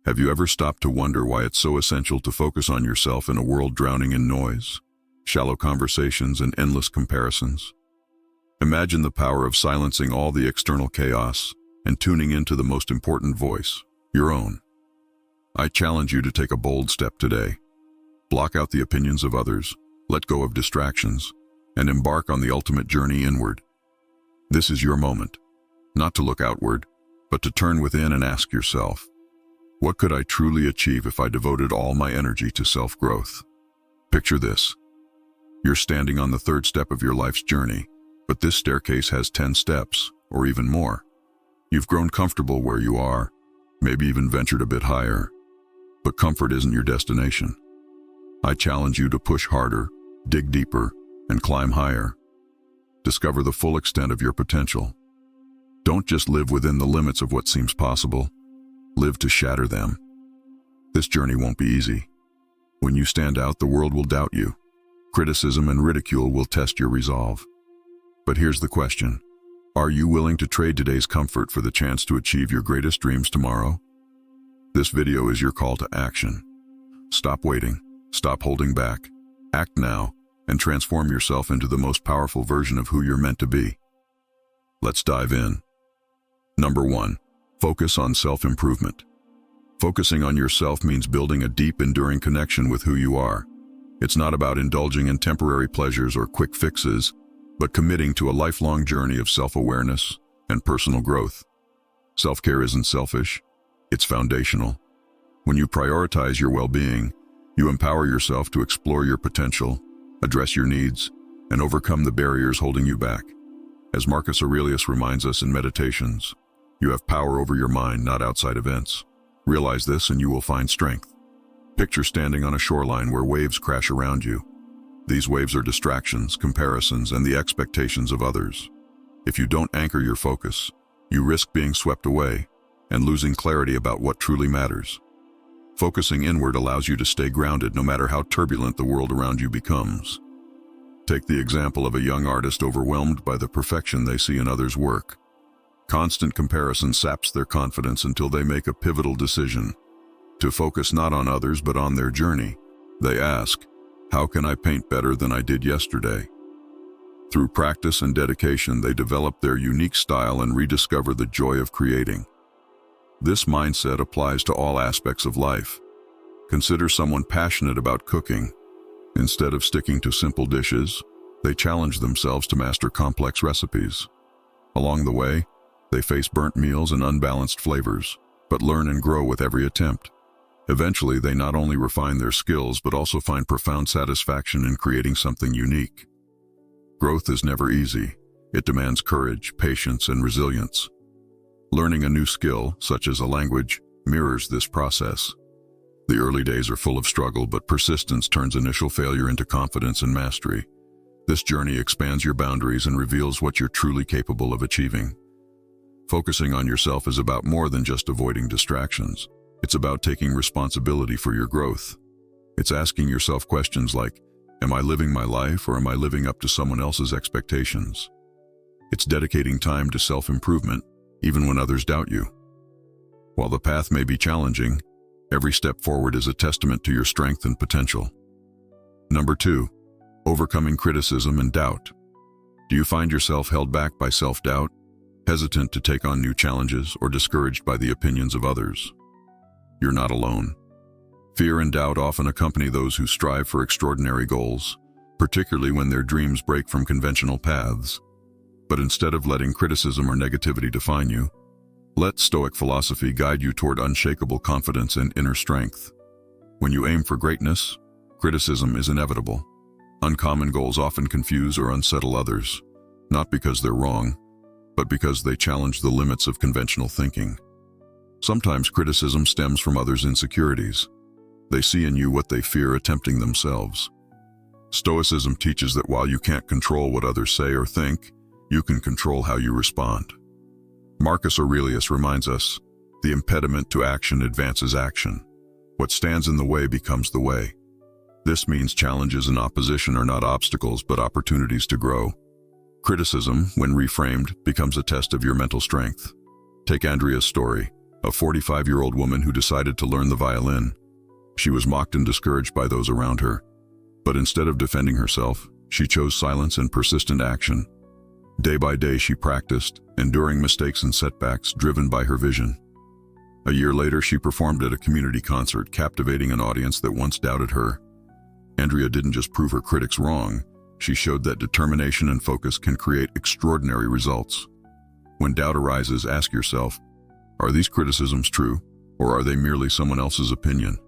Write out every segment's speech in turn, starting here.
Have you ever stopped to wonder why it's so essential to focus on yourself in a world drowning in noise, shallow conversations, and endless comparisons? Imagine the power of silencing all the external chaos and tuning into the most important voice, your own. I challenge you to take a bold step today. Block out the opinions of others, let go of distractions, and embark on the ultimate journey inward. This is your moment, not to look outward, but to turn within and ask yourself, what could I truly achieve if I devoted all my energy to self-growth? Picture this. You're standing on the third step of your life's journey, but this staircase has 10 steps, or even more. You've grown comfortable where you are, maybe even ventured a bit higher. But comfort isn't your destination. I challenge you to push harder, dig deeper, and climb higher. Discover the full extent of your potential. Don't just live within the limits of what seems possible. Live to shatter them. This journey won't be easy. When you stand out, the world will doubt you. Criticism and ridicule will test your resolve. But here's the question. Are you willing to trade today's comfort for the chance to achieve your greatest dreams tomorrow? This video is your call to action. Stop waiting. Stop holding back. Act now and transform yourself into the most powerful version of who you're meant to be. Let's dive in. Number 1. Focus on self-improvement. Focusing on yourself means building a deep, enduring connection with who you are. It's not about indulging in temporary pleasures or quick fixes, but committing to a lifelong journey of self-awareness and personal growth. Self-care isn't selfish, it's foundational. When you prioritize your well-being, you empower yourself to explore your potential, address your needs, and overcome the barriers holding you back. As Marcus Aurelius reminds us in Meditations, you have power over your mind, not outside events. Realize this and you will find strength. Picture standing on a shoreline where waves crash around you. These waves are distractions, comparisons, and the expectations of others. If you don't anchor your focus, you risk being swept away and losing clarity about what truly matters. Focusing inward allows you to stay grounded no matter how turbulent the world around you becomes. Take the example of a young artist overwhelmed by the perfection they see in others' work. Constant comparison saps their confidence until they make a pivotal decision. To focus not on others but on their journey, they ask, how can I paint better than I did yesterday? Through practice and dedication, they develop their unique style and rediscover the joy of creating. This mindset applies to all aspects of life. Consider someone passionate about cooking. Instead of sticking to simple dishes, they challenge themselves to master complex recipes. Along the way, they face burnt meals and unbalanced flavors, but learn and grow with every attempt. Eventually, they not only refine their skills, but also find profound satisfaction in creating something unique. Growth is never easy. It demands courage, patience, and resilience. Learning a new skill, such as a language, mirrors this process. The early days are full of struggle, but persistence turns initial failure into confidence and mastery. This journey expands your boundaries and reveals what you're truly capable of achieving. Focusing on yourself is about more than just avoiding distractions. It's about taking responsibility for your growth. It's asking yourself questions like, am I living my life or am I living up to someone else's expectations? It's dedicating time to self-improvement, even when others doubt you. While the path may be challenging, every step forward is a testament to your strength and potential. Number 2, overcoming criticism and doubt. Do you find yourself held back by self-doubt, hesitant to take on new challenges, or discouraged by the opinions of others? You're not alone. Fear and doubt often accompany those who strive for extraordinary goals, particularly when their dreams break from conventional paths. But instead of letting criticism or negativity define you, let Stoic philosophy guide you toward unshakable confidence and inner strength. When you aim for greatness, criticism is inevitable. Uncommon goals often confuse or unsettle others, not because they're wrong, but because they challenge the limits of conventional thinking. Sometimes criticism stems from others' insecurities. They see in you what they fear attempting themselves. Stoicism teaches that while you can't control what others say or think, you can control how you respond. Marcus Aurelius reminds us, the impediment to action advances action. What stands in the way becomes the way. This means challenges and opposition are not obstacles but opportunities to grow. Criticism, when reframed, becomes a test of your mental strength. Take Andrea's story. a 45-year-old woman who decided to learn the violin. She was mocked and discouraged by those around her. But instead of defending herself, she chose silence and persistent action. Day by day she practiced, enduring mistakes and setbacks, driven by her vision. A year later, she performed at a community concert, captivating an audience that once doubted her. Andrea didn't just prove her critics wrong, she showed that determination and focus can create extraordinary results. When doubt arises, ask yourself, are these criticisms true, or are they merely someone else's opinion?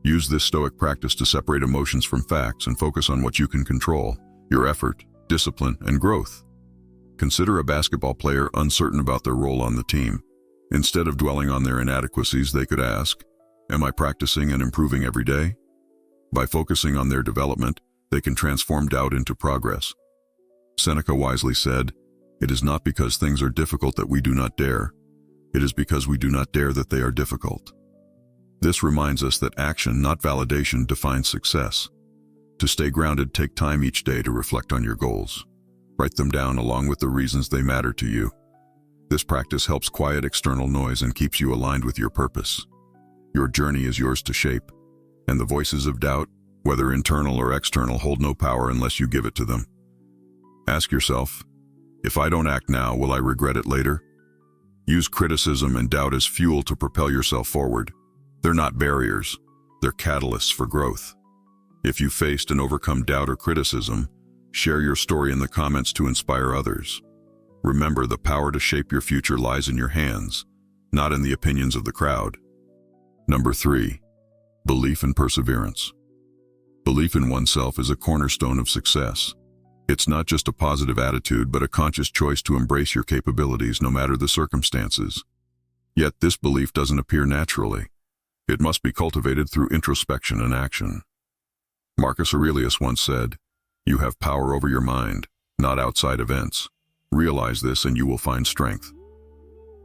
Use this Stoic practice to separate emotions from facts and focus on what you can control, your effort, discipline, and growth. Consider a basketball player uncertain about their role on the team. Instead of dwelling on their inadequacies, they could ask, am I practicing and improving every day? By focusing on their development, they can transform doubt into progress. Seneca wisely said, it is not because things are difficult that we do not dare. It is because we do not dare that they are difficult. This reminds us that action, not validation, defines success. To stay grounded, take time each day to reflect on your goals. Write them down along with the reasons they matter to you. This practice helps quiet external noise and keeps you aligned with your purpose. Your journey is yours to shape, and the voices of doubt, whether internal or external, hold no power unless you give it to them. Ask yourself, if I don't act now, will I regret it later? Use criticism and doubt as fuel to propel yourself forward. They're not barriers, they're catalysts for growth. If you faced and overcome doubt or criticism, share your story in the comments to inspire others. Remember, the power to shape your future lies in your hands, not in the opinions of the crowd. Number 3, belief and perseverance. Belief in oneself is a cornerstone of success. It's not just a positive attitude, but a conscious choice to embrace your capabilities no matter the circumstances. Yet this belief doesn't appear naturally. It must be cultivated through introspection and action. Marcus Aurelius once said, you have power over your mind, not outside events. Realize this and you will find strength.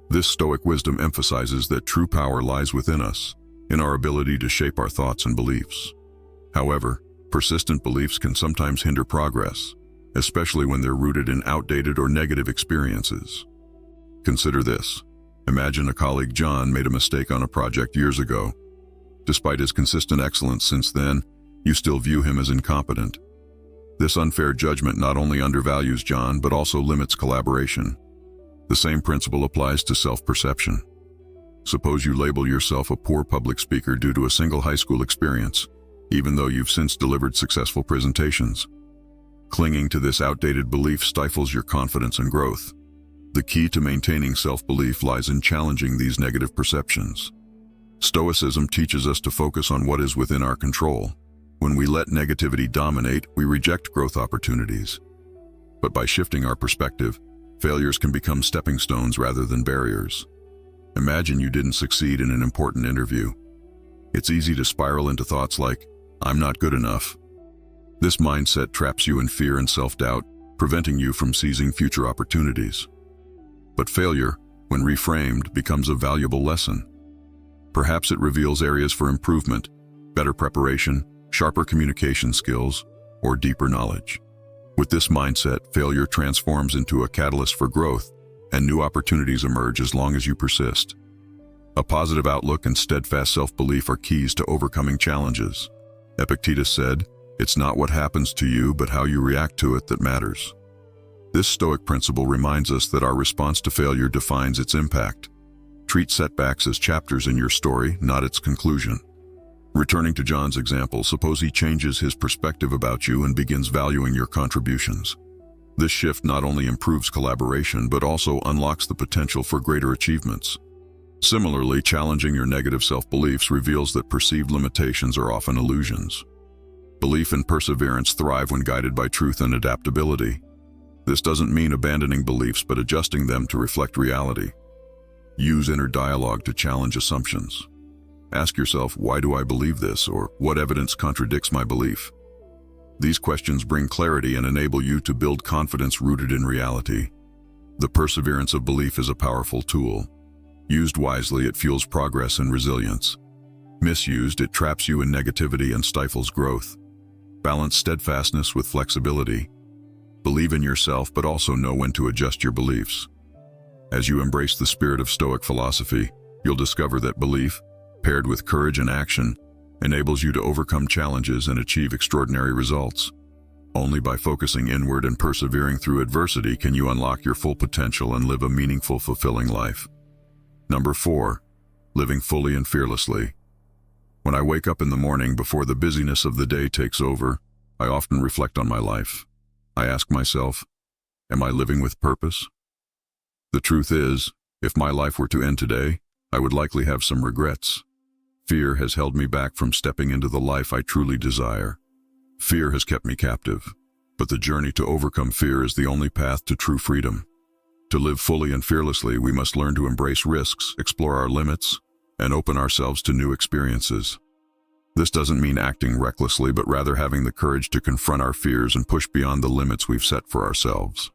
This Stoic wisdom emphasizes that true power lies within us, in our ability to shape our thoughts and beliefs. However, persistent beliefs can sometimes hinder progress, especially when they're rooted in outdated or negative experiences. Consider this. Imagine a colleague, John, made a mistake on a project years ago. Despite his consistent excellence since then, you still view him as incompetent. This unfair judgment not only undervalues John, but also limits collaboration. The same principle applies to self-perception. Suppose you label yourself a poor public speaker due to a single high school experience, even though you've since delivered successful presentations. Clinging to this outdated belief stifles your confidence and growth. The key to maintaining self-belief lies in challenging these negative perceptions. Stoicism teaches us to focus on what is within our control. When we let negativity dominate, we reject growth opportunities. But by shifting our perspective, failures can become stepping stones rather than barriers. Imagine you didn't succeed in an important interview. It's easy to spiral into thoughts like, I'm not good enough. This mindset traps you in fear and self-doubt, preventing you from seizing future opportunities. But failure, when reframed, becomes a valuable lesson. Perhaps it reveals areas for improvement, better preparation, sharper communication skills, or deeper knowledge. With this mindset, failure transforms into a catalyst for growth, and new opportunities emerge as long as you persist. A positive outlook and steadfast self-belief are keys to overcoming challenges. Epictetus said, "It's not what happens to you, but how you react to it that matters." This Stoic principle reminds us that our response to failure defines its impact. Treat setbacks as chapters in your story, not its conclusion. Returning to John's example, suppose he changes his perspective about you and begins valuing your contributions. This shift not only improves collaboration, but also unlocks the potential for greater achievements. Similarly, challenging your negative self-beliefs reveals that perceived limitations are often illusions. Belief and perseverance thrive when guided by truth and adaptability. This doesn't mean abandoning beliefs, but adjusting them to reflect reality. Use inner dialogue to challenge assumptions. Ask yourself, why do I believe this, or what evidence contradicts my belief? These questions bring clarity and enable you to build confidence rooted in reality. The perseverance of belief is a powerful tool. Used wisely, it fuels progress and resilience. Misused, it traps you in negativity and stifles growth. Balance steadfastness with flexibility. Believe in yourself, but also know when to adjust your beliefs. As you embrace the spirit of Stoic philosophy, You'll discover that belief, paired with courage and action, enables you to overcome challenges and achieve extraordinary results. Only by focusing inward and persevering through adversity can you unlock your full potential and live a meaningful, fulfilling life. Number 4, living fully and fearlessly. When I wake up in the morning before the busyness of the day takes over, I often reflect on my life. I ask myself, am I living with purpose? The truth is, if my life were to end today, I would likely have some regrets. Fear has held me back from stepping into the life I truly desire. Fear has kept me captive, but the journey to overcome fear is the only path to true freedom. To live fully and fearlessly, we must learn to embrace risks, explore our limits, and open ourselves to new experiences. This doesn't mean acting recklessly, but rather having the courage to confront our fears and push beyond the limits we've set for ourselves.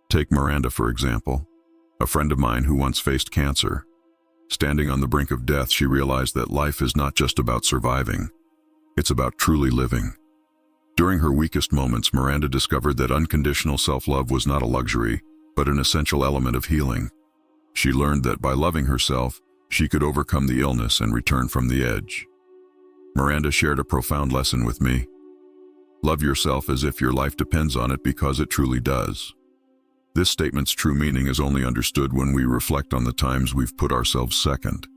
Take Miranda, for example, a friend of mine who once faced cancer. Standing on the brink of death, she realized that life is not just about surviving. It's about truly living. During her weakest moments, Miranda discovered that unconditional self-love was not a luxury, but an essential element of healing. She learned that by loving herself, she could overcome the illness and return from the edge. Miranda shared a profound lesson with me. Love yourself as if your life depends on it, because it truly does. This statement's true meaning is only understood when we reflect on the times we've put ourselves second,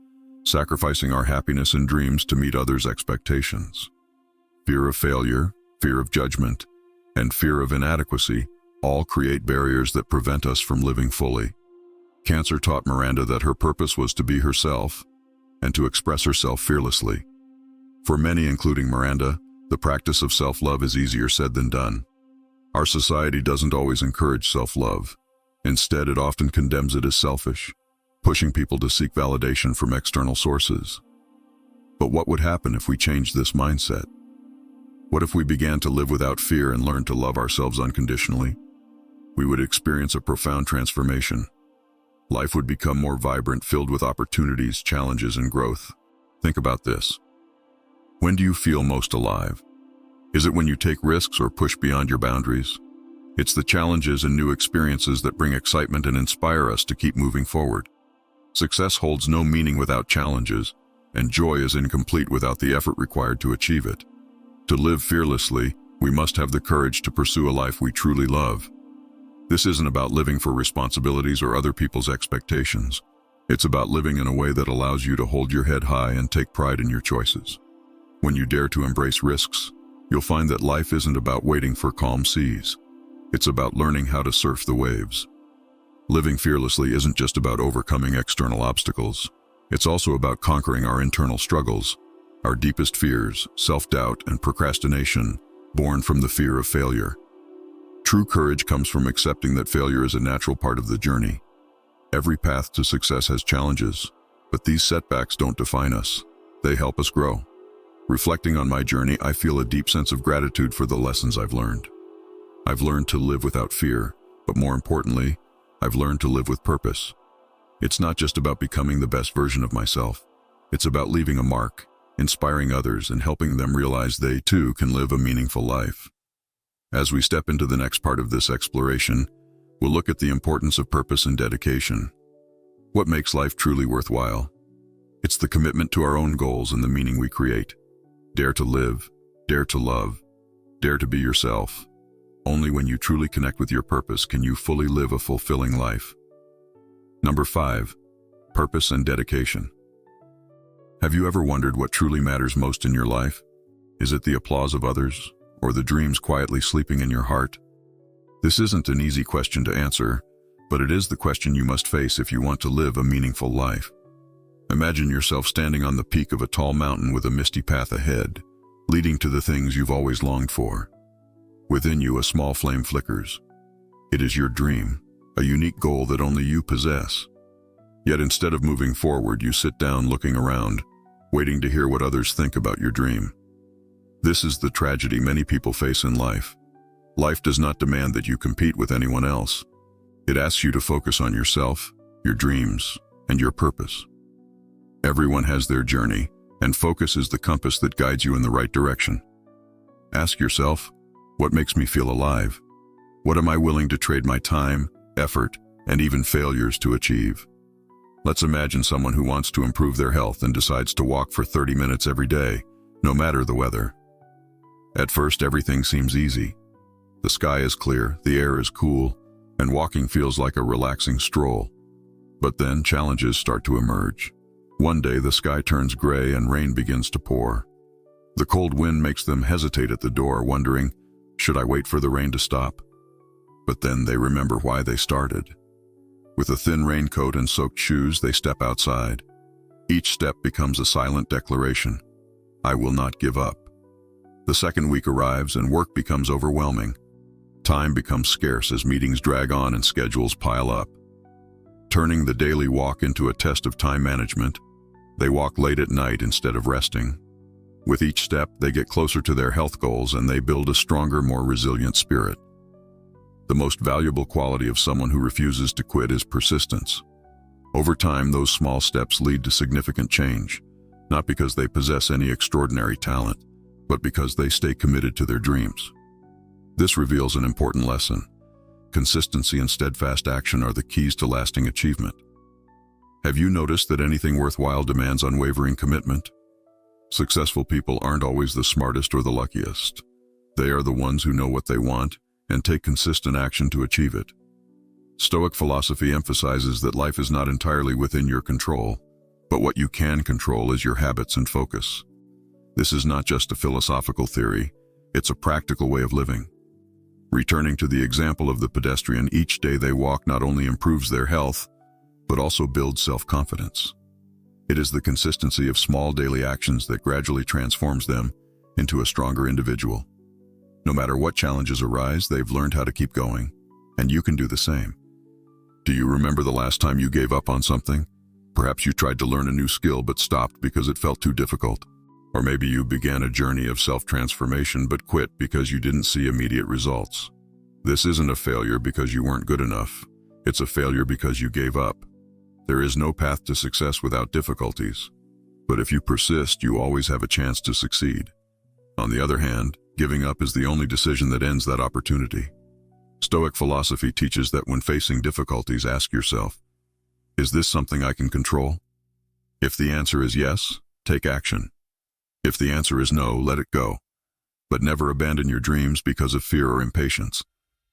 sacrificing our happiness and dreams to meet others' expectations. Fear of failure, fear of judgment, and fear of inadequacy all create barriers that prevent us from living fully. Cancer taught Miranda that her purpose was to be herself and to express herself fearlessly. For many, including Miranda, the practice of self-love is easier said than done. Our society doesn't always encourage self-love. Instead, it often condemns it as selfish, pushing people to seek validation from external sources. But what would happen if we changed this mindset? What if we began to live without fear and learn to love ourselves unconditionally? We would experience a profound transformation. Life would become more vibrant, filled with opportunities, challenges, and growth. Think about this. When do you feel most alive? Is it when you take risks or push beyond your boundaries? It's the challenges and new experiences that bring excitement and inspire us to keep moving forward. Success holds no meaning without challenges, and joy is incomplete without the effort required to achieve it. To live fearlessly, we must have the courage to pursue a life we truly love. This isn't about living for responsibilities or other people's expectations. It's about living in a way that allows you to hold your head high and take pride in your choices. When you dare to embrace risks, you'll find that life isn't about waiting for calm seas. It's about learning how to surf the waves. Living fearlessly isn't just about overcoming external obstacles. It's also about conquering our internal struggles, our deepest fears, self-doubt, and procrastination, born from the fear of failure. True courage comes from accepting that failure is a natural part of the journey. Every path to success has challenges, but these setbacks don't define us. They help us grow. Reflecting on my journey, I feel a deep sense of gratitude for the lessons I've learned. I've learned to live without fear, but more importantly, I've learned to live with purpose. It's not just about becoming the best version of myself. It's about leaving a mark, inspiring others, and helping them realize they too can live a meaningful life. As we step into the next part of this exploration, we'll look at the importance of purpose and dedication. What makes life truly worthwhile? It's the commitment to our own goals and the meaning we create. Dare to live, dare to love, dare to be yourself. Only when you truly connect with your purpose can you fully live a fulfilling life. Number 5, purpose and dedication. Have you ever wondered what truly matters most in your life? Is it the applause of others, or the dreams quietly sleeping in your heart? This isn't an easy question to answer, but it is the question you must face if you want to live a meaningful life. Imagine yourself standing on the peak of a tall mountain with a misty path ahead, leading to the things you've always longed for. Within you, a small flame flickers. It is your dream, a unique goal that only you possess. Yet instead of moving forward, you sit down looking around, waiting to hear what others think about your dream. This is the tragedy many people face in life. Life does not demand that you compete with anyone else. It asks you to focus on yourself, your dreams, and your purpose. Everyone has their journey, and focus is the compass that guides you in the right direction. Ask yourself, what makes me feel alive? What am I willing to trade my time, effort, and even failures to achieve? Let's imagine someone who wants to improve their health and decides to walk for 30 minutes every day, no matter the weather. At first, everything seems easy. The sky is clear, the air is cool, and walking feels like a relaxing stroll. But then challenges start to emerge. One day the sky turns gray and rain begins to pour. The cold wind makes them hesitate at the door, wondering, should I wait for the rain to stop? But then they remember why they started. With a thin raincoat and soaked shoes, they step outside. Each step becomes a silent declaration. I will not give up. The second week arrives and work becomes overwhelming. Time becomes scarce as meetings drag on and schedules pile up. Turning the daily walk into a test of time management, they walk late at night instead of resting. With each step, they get closer to their health goals and they build a stronger, more resilient spirit. The most valuable quality of someone who refuses to quit is persistence. Over time, those small steps lead to significant change, not because they possess any extraordinary talent, but because they stay committed to their dreams. This reveals an important lesson. Consistency and steadfast action are the keys to lasting achievement. Have you noticed that anything worthwhile demands unwavering commitment? Successful people aren't always the smartest or the luckiest. They are the ones who know what they want and take consistent action to achieve it. Stoic philosophy emphasizes that life is not entirely within your control, but what you can control is your habits and focus. This is not just a philosophical theory, it's a practical way of living. Returning to the example of the pedestrian, each day they walk not only improves their health, but also builds self-confidence. It is the consistency of small daily actions that gradually transforms them into a stronger individual. No matter what challenges arise, they've learned how to keep going, and you can do the same. Do you remember the last time you gave up on something? Perhaps you tried to learn a new skill but stopped because it felt too difficult. Or maybe you began a journey of self-transformation but quit because you didn't see immediate results. This isn't a failure because you weren't good enough. It's a failure because you gave up. There is no path to success without difficulties. But if you persist, you always have a chance to succeed. On the other hand, giving up is the only decision that ends that opportunity. Stoic philosophy teaches that when facing difficulties, ask yourself, is this something I can control? If the answer is yes, take action. If the answer is no, let it go. But never abandon your dreams because of fear or impatience.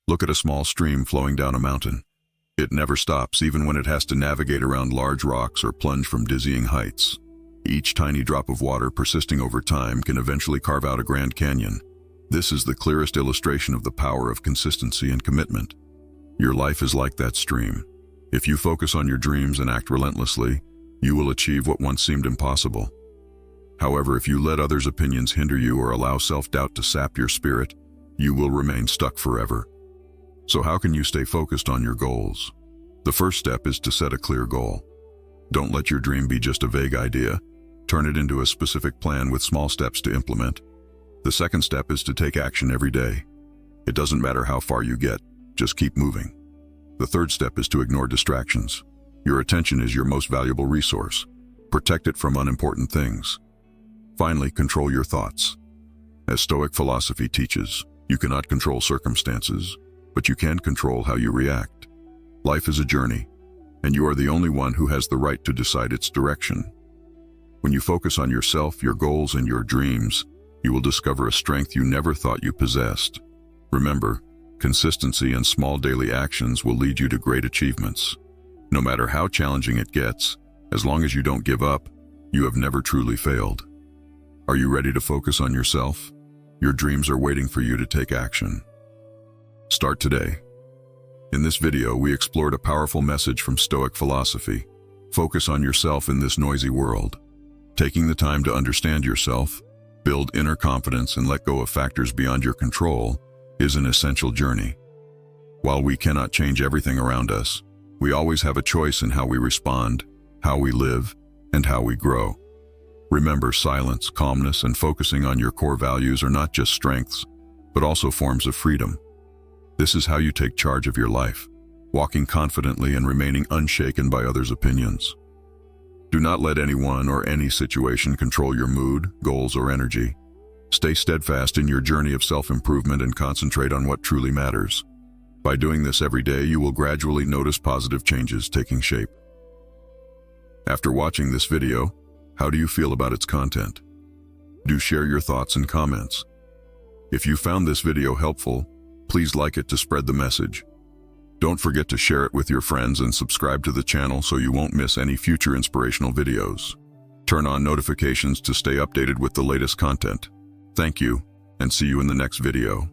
Look at a small stream flowing down a mountain. It never stops, even when it has to navigate around large rocks or plunge from dizzying heights. Each tiny drop of water persisting over time can eventually carve out a Grand Canyon. This is the clearest illustration of the power of consistency and commitment. Your life is like that stream. If you focus on your dreams and act relentlessly, you will achieve what once seemed impossible. However, if you let others' opinions hinder you or allow self-doubt to sap your spirit, you will remain stuck forever. So how can you stay focused on your goals? The first step is to set a clear goal. Don't let your dream be just a vague idea. Turn it into a specific plan with small steps to implement. The second step is to take action every day. It doesn't matter how far you get, just keep moving. The third step is to ignore distractions. Your attention is your most valuable resource. Protect it from unimportant things. Finally, control your thoughts. As Stoic philosophy teaches, you cannot control circumstances, but you can control how you react. Life is a journey, and you are the only one who has the right to decide its direction. When you focus on yourself, your goals, and your dreams, you will discover a strength you never thought you possessed. Remember, consistency and small daily actions will lead you to great achievements. No matter how challenging it gets, as long as you don't give up, you have never truly failed. Are you ready to focus on yourself? Your dreams are waiting for you to take action. Start today. In this video, we explored a powerful message from Stoic philosophy. Focus on yourself in this noisy world. Taking the time to understand yourself, build inner confidence, and let go of factors beyond your control is an essential journey. While we cannot change everything around us, we always have a choice in how we respond, how we live, and how we grow. Remember, silence, calmness, and focusing on your core values are not just strengths, but also forms of freedom. This is how you take charge of your life, walking confidently and remaining unshaken by others' opinions. Do not let anyone or any situation control your mood, goals, or energy. Stay steadfast in your journey of self-improvement and concentrate on what truly matters. By doing this every day, you will gradually notice positive changes taking shape. After watching this video, how do you feel about its content? Do share your thoughts and comments. If you found this video helpful, please like it to spread the message. Don't forget to share it with your friends and subscribe to the channel so you won't miss any future inspirational videos. Turn on notifications to stay updated with the latest content. Thank you, and see you in the next video.